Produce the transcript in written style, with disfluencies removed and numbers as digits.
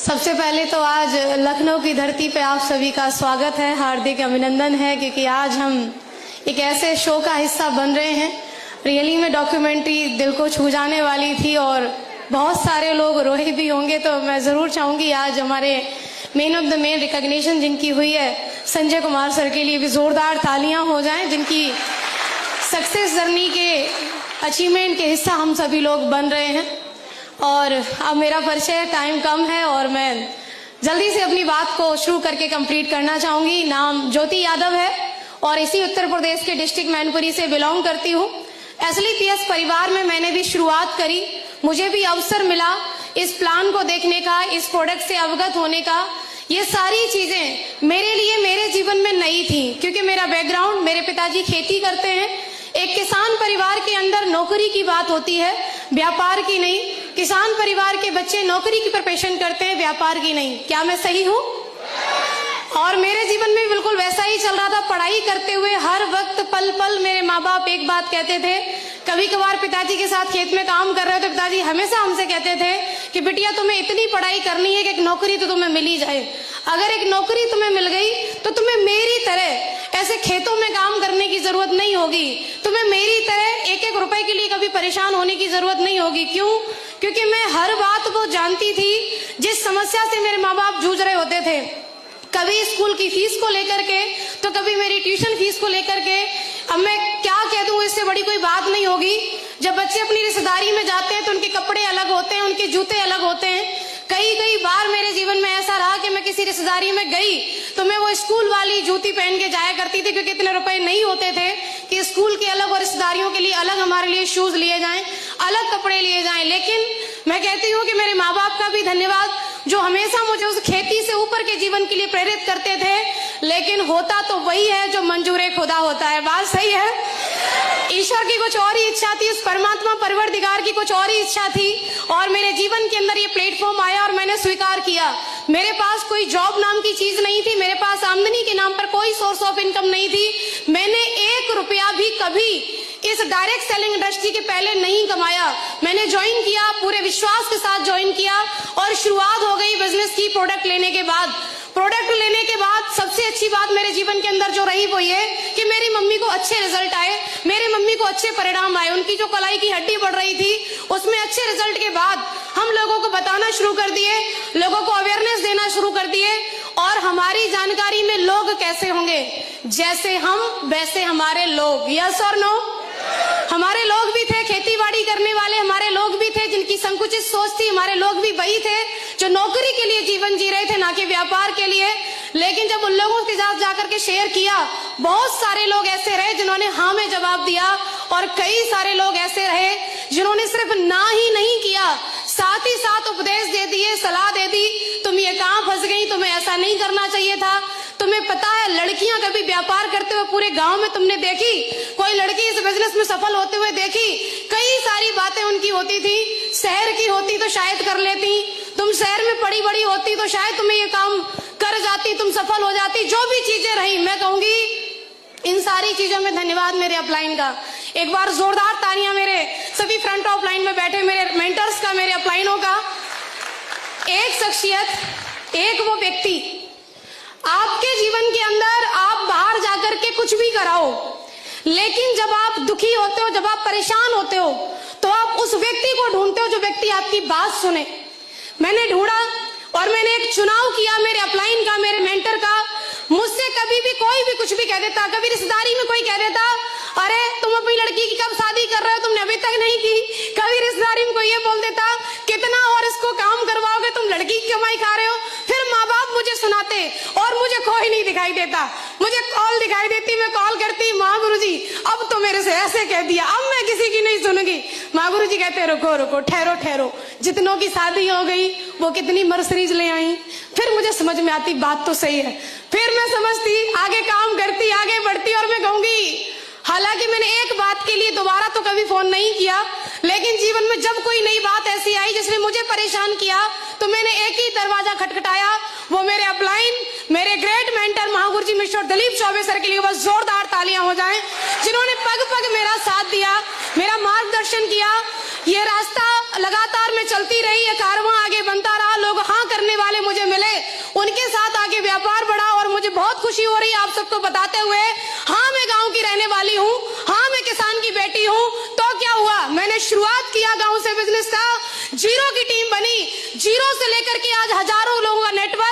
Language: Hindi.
सबसे पहले तो आज लखनऊ की धरती पे आप सभी का स्वागत है, हार्दिक अभिनंदन है, क्योंकि आज हम एक ऐसे शो का हिस्सा बन रहे हैं। रियली में डॉक्यूमेंट्री दिल को छू जाने वाली थी और बहुत सारे लोग रोए भी होंगे। तो मैं ज़रूर चाहूँगी आज हमारे main of the main recognition जिनकी हुई है संजय कुमार सर के लिए भी ज़ोरदार तालियां हो जाएं, जिनकी सक्सेस जर्नी के अचीवमेंट के हिस्सा हम सभी लोग बन रहे हैं। और अब मेरा परिचय, टाइम कम है और मैं जल्दी से अपनी बात को शुरू करके कंप्लीट करना चाहूँगी। नाम ज्योति यादव है और इसी उत्तर प्रदेश के डिस्ट्रिक्ट मैनपुरी से बिलोंग करती हूँ। SLPS परिवार में मैंने भी शुरुआत करी, मुझे भी अवसर मिला इस प्लान को देखने का, इस प्रोडक्ट से अवगत होने का। ये सारी चीजें मेरे लिए मेरे जीवन में नई थी, क्योंकि मेरा बैकग्राउंड, मेरे पिताजी खेती करते हैं। एक किसान परिवार के अंदर नौकरी की बात होती है, व्यापार की नहीं। किसान परिवार के बच्चे नौकरी की प्रिपरेशन करते हैं, व्यापार की नहीं। क्या मैं सही हूँ? और मेरे जीवन में बिल्कुल वैसा ही चल रहा था। पढ़ाई करते हुए हर वक्त पल पल मेरे माँ बाप एक बात कहते थे। कभी कभार पिताजी के साथ खेत में काम कर रहे हो तो पिताजी हमेशा हमसे कहते थे कि बिटिया तुम्हें इतनी पढ़ाई करनी है कि एक नौकरी तो तुम्हें मिल ही जाए। अगर एक नौकरी तुम्हें मिल गई तो तुम्हें मेरी तरह ऐसे खेतों में काम करने की जरूरत नहीं होगी, तुम्हें मेरी तरह एक एक रुपए के लिए कभी परेशान होने की जरूरत नहीं होगी। क्यों? क्योंकि मैं हर बात को जानती थी जिस समस्या से मेरे माँ बाप जूझ रहे होते थे। कभी स्कूल की फीस को लेकर के, तो कभी मेरी ट्यूशन फीस को लेकर के। अब मैं क्या कह दूं, इससे बड़ी कोई बात नहीं होगी। जब बच्चे अपनी रिश्तेदारी में जाते हैं तो उनके कपड़े अलग होते हैं, उनके जूते अलग होते हैं। कई बार मेरे जीवन में ऐसा रहा कि मैं किसी रिश्तेदारी में गई तो मैं वो स्कूल वाली जूती पहन के जाया करती थी, क्योंकि इतने रुपए नहीं होते थे कि स्कूल के अलग और रिश्तेदारियों के लिए अलग हमारे लिए शूज लिए जाएं, अलग कपड़े लिए जाएं। लेकिन मैं कहती हूँ कि मेरे माँ बाप का भी धन्यवाद, जो हमेशा मुझे उस खेती से ऊपर के जीवन के लिए प्रेरित करते थे। लेकिन होता तो वही है जो मंजूर खुदा होता है। बात सही है। ईश्वर की कुछ और ही इच्छा थी, उस परमात्मा परवरदिगार की कुछ और ही इच्छा थी, और मेरे जीवन के अंदर ये प्लेटफॉर्म आया और मैंने स्वीकार किया। मेरे पास कोई जॉब नाम की चीज नहीं थी, मेरे पास आमदनी के नाम पर कोई सोर्स ऑफ इनकम नहीं थी। मैंने 1 रुपया भी कभी इस डायरेक्ट सेलिंग इंडस्ट्री के पहले नहीं कमाया। मैंने ज्वाइन किया, पूरे विश्वास के साथ ज्वाइन किया और शुरुआत हो गई बिजनेस की। प्रोडक्ट लेने के बाद सबसे अच्छी बात मेरे जीवन के अंदर जो रही वो ये कि मेरी मम्मी को अच्छे रिजल्ट आए, मेरे मम्मी को अच्छे परिणाम आए। उनकी जो कलाई की हड्डी बढ़ रही थी उसमें अच्छे रिजल्ट के बाद हम लोगों को बताना शुरू कर दिए, लोगों को अवेयरनेस देना शुरू कर दिए। और हमारी जानकारी में लोग कैसे होंगे, जैसे हम वैसे हमारे लोग। यस और नो? हमारे लोग भी थे खेती बाड़ी करने वाले, हमारे लोग भी थे जिनकी संकुचित सोच थी, हमारे लोग भी वही थे जो नौकरी के लिए जीवन जी रहे थे, ना कि व्यापार के लिए। लेकिन जब उन लोगों के साथ जाकर के शेयर किया, बहुत सारे लोग ऐसे रहे जिन्होंने हाँ में जवाब दिया, और कई सारे लोग ऐसे रहे जिन्होंने सिर्फ ना ही नहीं किया, साथ ही साथ उपदेश दे दिए, सलाह दे दी, तुम ये कहाँ फंस गई, तुम्हें ऐसा नहीं करना चाहिए था। तुम्हें पता है लड़कियां कभी व्यापार करते हुए पूरे गांव में तुमने देखी? कोई लड़की इस बिजनेस में सफल होते हुए देखी? कई सारी बातें उनकी होती थी, शहर की होती तो शायद कर लेती, तुम शहर में पड़ी बड़ी होती तो शायद तुम्हें ये काम कर जाती, तुम सफल हो जाती। जो भी चीजें रही, मैं कहूंगी इन सारी चीजों में धन्यवाद मेरे अपलाइन का। एक बार जोरदार तालियां मेरे सभी फ्रंट ऑफ लाइन में बैठे मेरे मेंटर्स का, मेरे अपलाइनों का। एक शख्सियत, एक वो व्यक्ति आपके जीवन के अंदर, आप बाहर जाकर के कुछ भी कराओ, लेकिन जब आप दुखी होते हो, जब आप परेशान होते हो, तो आप उस व्यक्ति को ढूंढते हो जो व्यक्ति आपकी बात सुने। मैंने ढूंढा और मैंने एक चुनाव किया मेरे अपलाइन का, मेरे मेंटर का। मुझसे कभी भी कोई भी कुछ भी कह देता, कभी रिश्तेदारी में कोई कह देता, अरे तुम अपनी लड़की की कब शादी कर रहे हो, तुमने अभी तक नहीं की। कभी रिश्तेदारी में कोई ये बोल देता, कितना और इसको काम करवाओगे, तुम लड़की की कमाई खा रहे हो। फिर माँ बाप मुझे सुनाते और मुझे कोई नहीं दिखाई देता, मुझे कॉल दिखाई देती, मैं कॉल करती, माँ गुरुजी अब तो मेरे से ऐसे कह दिया, अब मैं किसी की नहीं सुनूंगी। माँ गुरुजी कहते रुको रुको, ठहरो ठहरो, जितनों की शादी हो गई वो कितनी मर्सरीज ले आई। फिर मुझे समझ में आती बात तो सही है, फिर मैं समझती, आगे काम करती, आगे बढ़ती। और मैं कहूंगी हालांकि मैंने एक बात के लिए दोबारा तो कभी फोन नहीं किया, लेकिन जीवन में जब कोई नई बात ऐसी आई जिसने मुझे परेशान किया, तो मैंने एक ही दरवाजा खटखटाया, वो मेरे अपलाइन, मेरे ग्रेट मेंटर महागुरुजी मिस्टर दिलीप चौबे सर के लिए बस जोरदार तालियां हो जाएं, जिन्होंने पग पग मेरा साथ दिया, मेरा मार्गदर्शन किया। ये रास्ता लगातार मैं चलती रही, ये कारवां आगे बनता रहा, लोग हाँ करने वाले बहुत खुशी हो रही है आप सबको बताते हुए। हाँ, मैं गांव की रहने वाली हूँ, हाँ मैं किसान की बेटी हूँ। तो क्या हुआ, मैंने शुरुआत किया गांव से बिजनेस का, जीरो की टीम बनी, जीरो से लेकर के आज हजारों लोगों का नेटवर्क